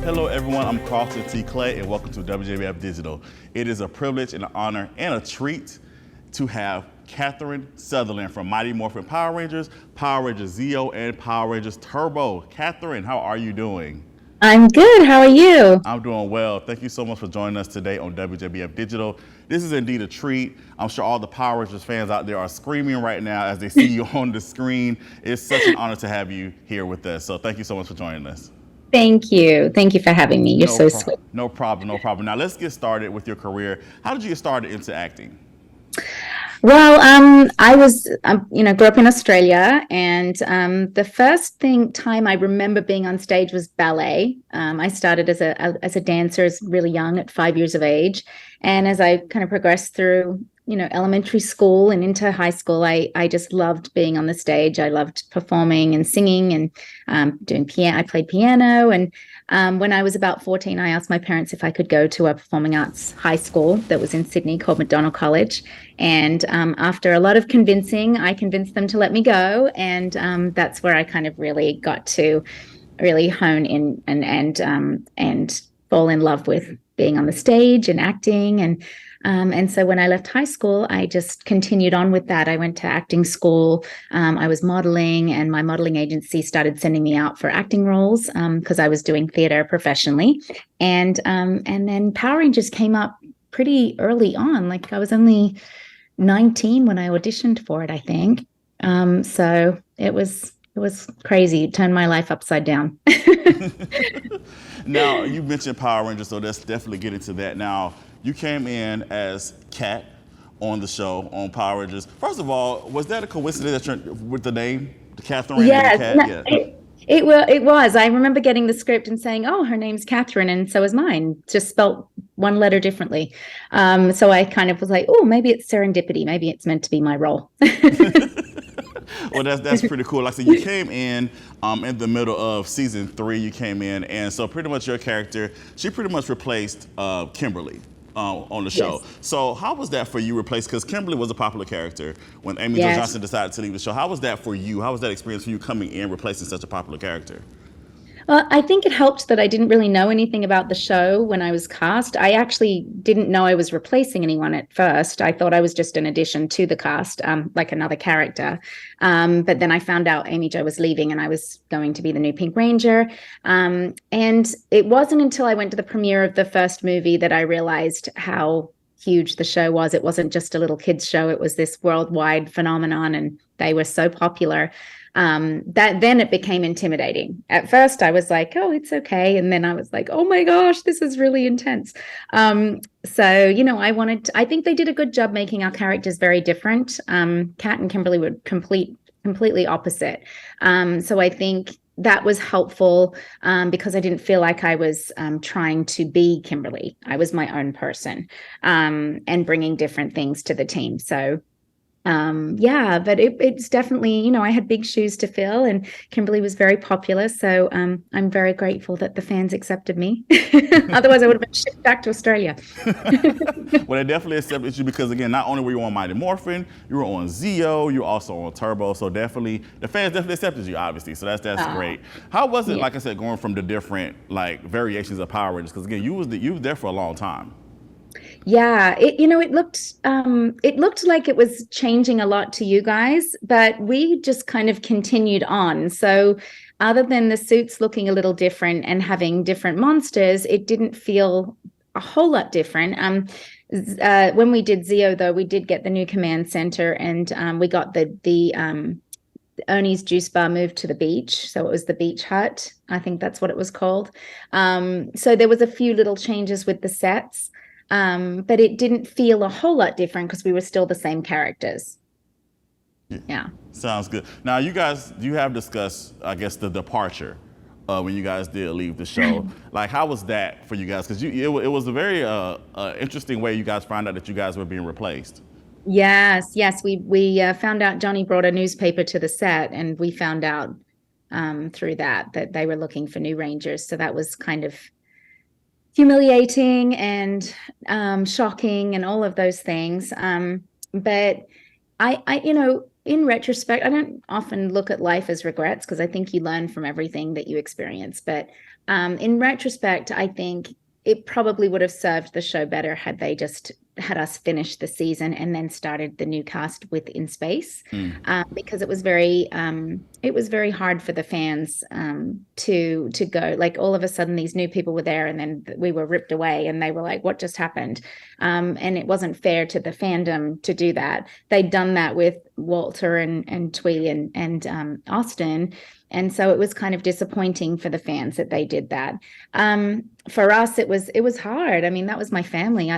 Hello everyone, I'm Carlton T. Clay and welcome to WJBF Digital. It is a privilege and an honor and a treat to have Catherine Sutherland from Mighty Morphin Power Rangers, Power Rangers Zeo, and Power Rangers Turbo. Catherine, how are you doing? I'm good. How are you? I'm doing well. Thank you so much for joining us today on WJBF Digital. This is indeed a treat. I'm sure all the Power Rangers fans out there are screaming right now as they see you on the screen. It's such an honor to have you here with us. So thank you so much for joining us. Thank you. Thank you for having me. You're so sweet. No problem, no problem. Now let's get started with your career. How did you get started into acting? Well, I was, grew up in Australia, and the first time I remember being on stage was ballet. I started as a dancer as really young, at 5 years of age, and as I kind of progressed through, elementary school and into high school, I just loved being on the stage. I loved performing and singing and doing piano. I played piano, and when I was about 14, I asked my parents if I could go to a performing arts high school that was in Sydney called McDonald College. And after a lot of convincing, I convinced them to let me go. And that's where I kind of really got to really hone in and fall in love with being on the stage and acting. And so when I left high school, I just continued on with that. I went to acting school. I was modeling, and my modeling agency started sending me out for acting roles because I was doing theater professionally. And then Power Rangers came up pretty early on. Like, I was only 19 when I auditioned for it, I think. So it was crazy. It turned my life upside down. Now, you mentioned Power Rangers, so let's definitely get into that. Now, you came in as Kat on the show on Power Rangers. First of all, was that a coincidence with the name, Catherine Yes, and Kat? no, it was. I remember getting the script and saying, "Oh, her name's Catherine, and so is mine, just spelt one letter differently." So I kind of was like, "Oh, maybe it's serendipity. Maybe it's meant to be my role." Well, that's pretty cool. Like I said, you came in the middle of season 3. You came in, and so pretty much your character, she pretty much replaced Kimberly on the show. Yes. So how was that for you, replaced? Because Kimberly was a popular character when Amy Jo Yes. Johnson decided to leave the show. How was that for you? How was that experience for you coming in, replacing such a popular character? Well, I think it helped that I didn't really know anything about the show when I was cast. I actually didn't know I was replacing anyone at first. I thought I was just an addition to the cast, like another character. But then I found out Amy Jo was leaving and I was going to be the new Pink Ranger. And it wasn't until I went to the premiere of the first movie that I realized how huge the show was. It wasn't just a little kids show. It was this worldwide phenomenon, and they were so popular. That then it became intimidating. At first I was like, oh, it's okay. And then I was like, oh my gosh, this is really intense. So, I think they did a good job making our characters very different. Kat and Kimberly were completely opposite. So I think that was helpful because I didn't feel like I was trying to be Kimberly. I was my own person and bringing different things to the team. So but it's definitely, I had big shoes to fill, and Kimberly was very popular. So I'm very grateful that the fans accepted me. Otherwise, I would have been shipped back to Australia. Well, they definitely accepted you because, again, not only were you on Mighty Morphin, you were on Zeo, you were also on Turbo. So definitely, the fans definitely accepted you, obviously. So that's great. How was it, like I said, going from the different variations of Power Rangers? Because again, you was there for a long time. Yeah, it looked like it was changing a lot to you guys, but we just kind of continued on. So other than the suits looking a little different and having different monsters, it didn't feel a whole lot different. When we did Zeo, though, we did get the new command center, and we got the Ernie's juice bar moved to the beach. So it was the beach hut. I think that's what it was called. So there was a few little changes with the sets. But it didn't feel a whole lot different because we were still the same characters. Yeah. Sounds good. Now, you have discussed, I guess, the departure when you guys did leave the show. Like, how was that for you guys? Because it was a very interesting way you guys found out that you guys were being replaced. Yes. We found out Johnny brought a newspaper to the set, and we found out through that they were looking for new Rangers. So that was kind of humiliating and shocking and all of those things. But I in retrospect, I don't often look at life as regrets because I think you learn from everything that you experience. But in retrospect, I think it probably would have served the show better had they just had us finish the season and then started the new cast within space, because it was very hard for the fans to go. Like all of a sudden these new people were there and then we were ripped away and they were like, what just happened? And it wasn't fair to the fandom to do that. They'd done that with Walter and Twee and Austin. And so it was kind of disappointing for the fans that they did that. For us, it was hard. I mean, that was my family.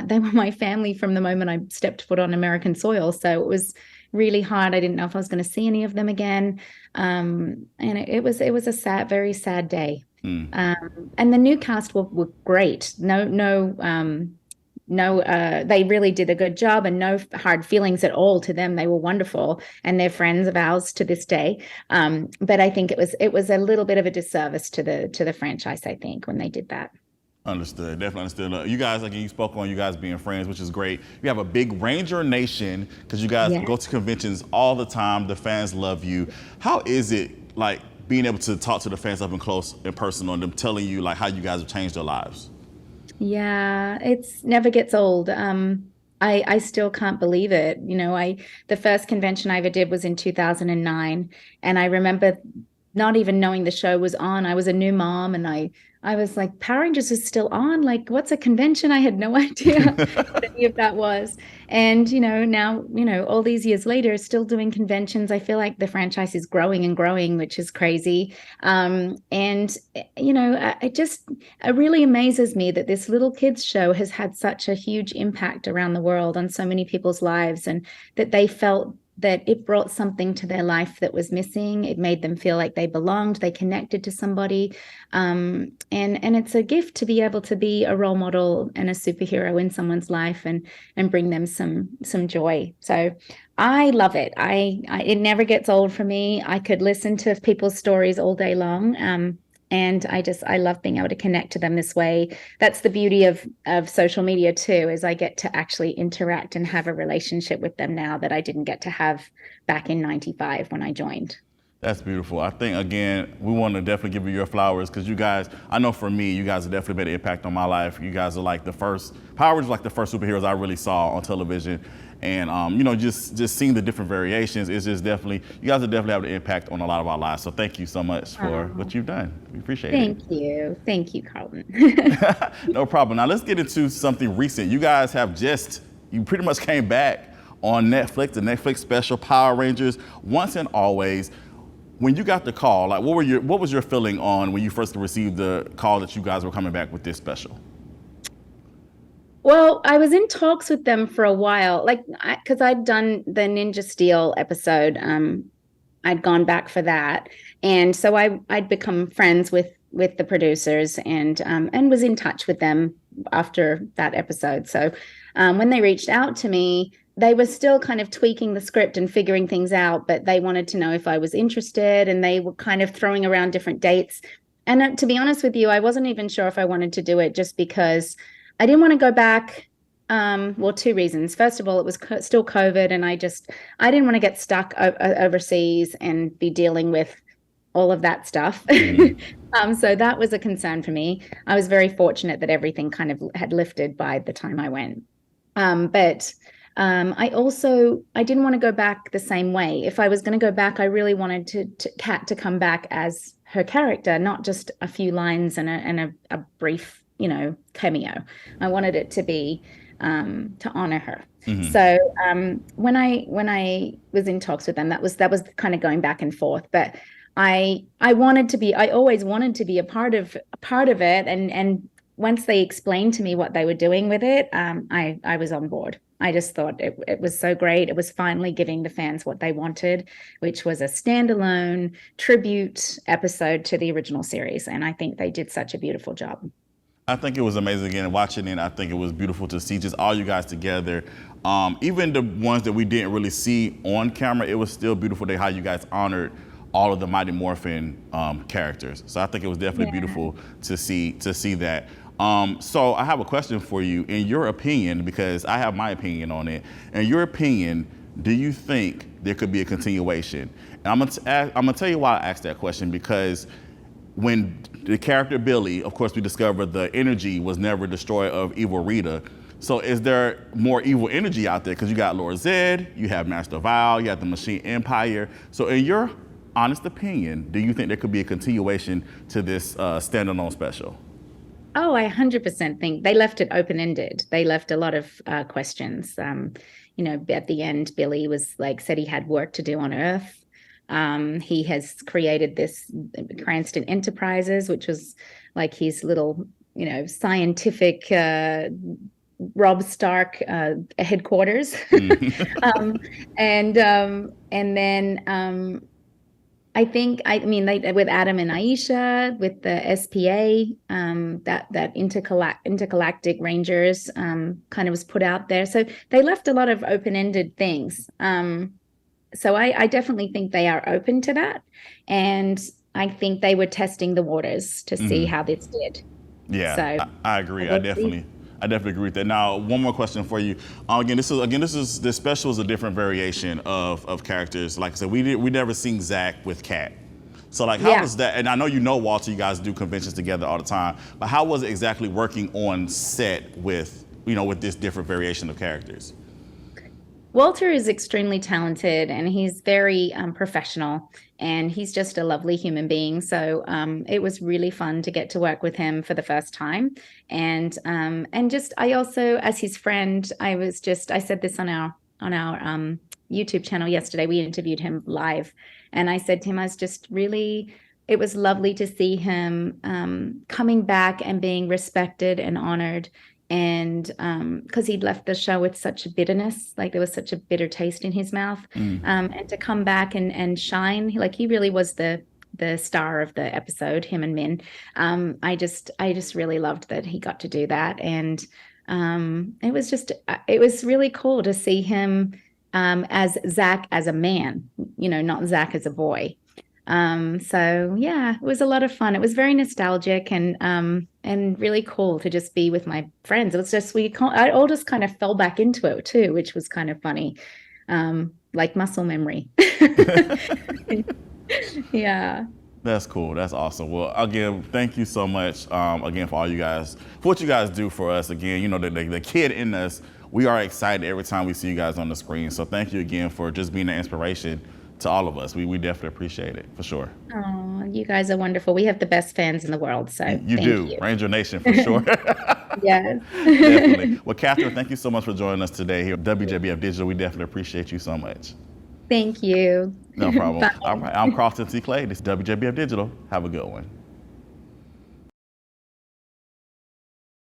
They were my family from the moment I stepped foot on American soil. So it was really hard. I didn't know if I was going to see any of them again. And it was a very sad day. And the new cast were great. They really did a good job, and no hard feelings at all to them. They were wonderful, and they're friends of ours to this day. But I think it was a little bit of a disservice to the franchise, I think, when they did that. Understood, definitely understood. You guys, again, you spoke on you guys being friends, which is great. You have a big Ranger Nation because you guys go to conventions all the time. The fans love you. How is it like being able to talk to the fans up and close and personal and them telling you like how you guys have changed their lives? Yeah, it's never gets old. I still can't believe it. The first convention I ever did was in 2009, and I remember not even knowing the show was on. I was a new mom, and I was like, Power Rangers is still on? Like, what's a convention? I had no idea what any of that was. And, now, all these years later, still doing conventions. I feel like the franchise is growing and growing, which is crazy. It really amazes me that this little kids show has had such a huge impact around the world on so many people's lives, and that they felt that it brought something to their life that was missing. It made them feel like they belonged, they connected to somebody. And it's a gift to be able to be a role model and a superhero in someone's life and bring them some joy. So I love it. It never gets old for me. I could listen to people's stories all day long. And I love being able to connect to them this way. That's the beauty of social media too, is I get to actually interact and have a relationship with them now that I didn't get to have back in '95 when I joined. That's beautiful. I think, again, we want to definitely give you your flowers because you guys, I know for me, you guys have definitely made an impact on my life. You guys are like Power Rangers like the first superheroes I really saw on television. And, just seeing the different variations is just definitely, you guys have definitely had an impact on a lot of our lives. So thank you so much for what you've done. We appreciate it. Thank you. Thank you, Carlton. No problem. Now let's get into something recent. You guys you pretty much came back on Netflix, the Netflix special Power Rangers, Once and Always. When you got the call, like what was your feeling on when you first received the call that you guys were coming back with this special? Well, I was in talks with them for a while, because I'd done the Ninja Steel episode. I'd gone back for that, and so I'd become friends with the producers and was in touch with them after that episode. So when they reached out to me, they were still kind of tweaking the script and figuring things out, but they wanted to know if I was interested, and they were kind of throwing around different dates. And to be honest with you, I wasn't even sure if I wanted to do it, just because I didn't want to go back. Well, two reasons. First of all, it was still COVID, and I didn't want to get stuck overseas and be dealing with all of that stuff. So that was a concern for me. I was very fortunate that everything kind of had lifted by the time I went. But I didn't want to go back the same way. If I was going to go back, I really wanted Kat to come back as her character, not just a few lines and a brief, cameo. I wanted it to be to honor her. Mm-hmm. So when I was in talks with them, that was kind of going back and forth. But I always wanted to be a part of it. And once they explained to me what they were doing with it, I was on board. I just thought it was so great. It was finally giving the fans what they wanted, which was a standalone tribute episode to the original series. And I think they did such a beautiful job. I think it was amazing again watching it. I think it was beautiful to see just all you guys together. Even the ones that we didn't really see on camera, it was still beautiful how you guys honored all of the Mighty Morphin characters. So I think it was definitely beautiful to see that. So I have a question for you. In your opinion, because I have my opinion on it, in your opinion, do you think there could be a continuation? And I'm gonna tell you why I asked that question, because when the character Billy, of course, we discovered the energy was never destroyed of evil Rita. So is there more evil energy out there? Because you got Lord Zed, you have Master Val, you have the Machine Empire. So in your honest opinion, do you think there could be a continuation to this standalone special? Oh, I 100% think they left it open-ended. They left a lot of questions. You know, at the end, Billy was said he had work to do on Earth. He has created this Cranston Enterprises, which was like his little, scientific Rob Stark headquarters. And then I think, they, with Adam and Aisha, with the SPA, that intergalactic Rangers kind of was put out there. So they left a lot of open-ended things. So I definitely think they are open to that. And I think they were testing the waters to see how this did. Yeah, so, I agree. I definitely agree with that. Now, one more question for you. This special is a different variation of characters. Like I said, we never seen Zach with Kat. So how was that? And I know Walter, you guys do conventions together all the time, but how was it exactly working on set with this different variation of characters? Walter is extremely talented, and he's very professional, and he's just a lovely human being. So it was really fun to get to work with him for the first time. And I also, as his friend, I said this on our YouTube channel yesterday. We interviewed him live, and I said to him, it was lovely to see him coming back and being respected and honored. And because he'd left the show with such a bitterness, there was such a bitter taste in his mouth, and to come back and shine, he really was the star of the episode, him and Min. I just really loved that he got to do that, and it was really cool to see him as Zach as a man, not Zach as a boy. So yeah, it was a lot of fun. It was very nostalgic and really cool to just be with my friends. It was just, I all just kind of fell back into it too, which was kind of funny. Like muscle memory. Yeah. That's cool. That's awesome. Well, again, thank you so much, again, for all you guys, for what you guys do for us. Again, the kid in us, we are excited every time we see you guys on the screen. So thank you again for just being an inspiration to all of us. We definitely appreciate it, for sure. Oh, you guys are wonderful. We have the best fans in the world, so you do. Ranger Nation, for sure. Yes. Definitely. Well, Catherine, thank you so much for joining us today here at WJBF Digital. We definitely appreciate you so much. Thank you. No problem. All right, I'm Carlton T. Clay. This is WJBF Digital. Have a good one.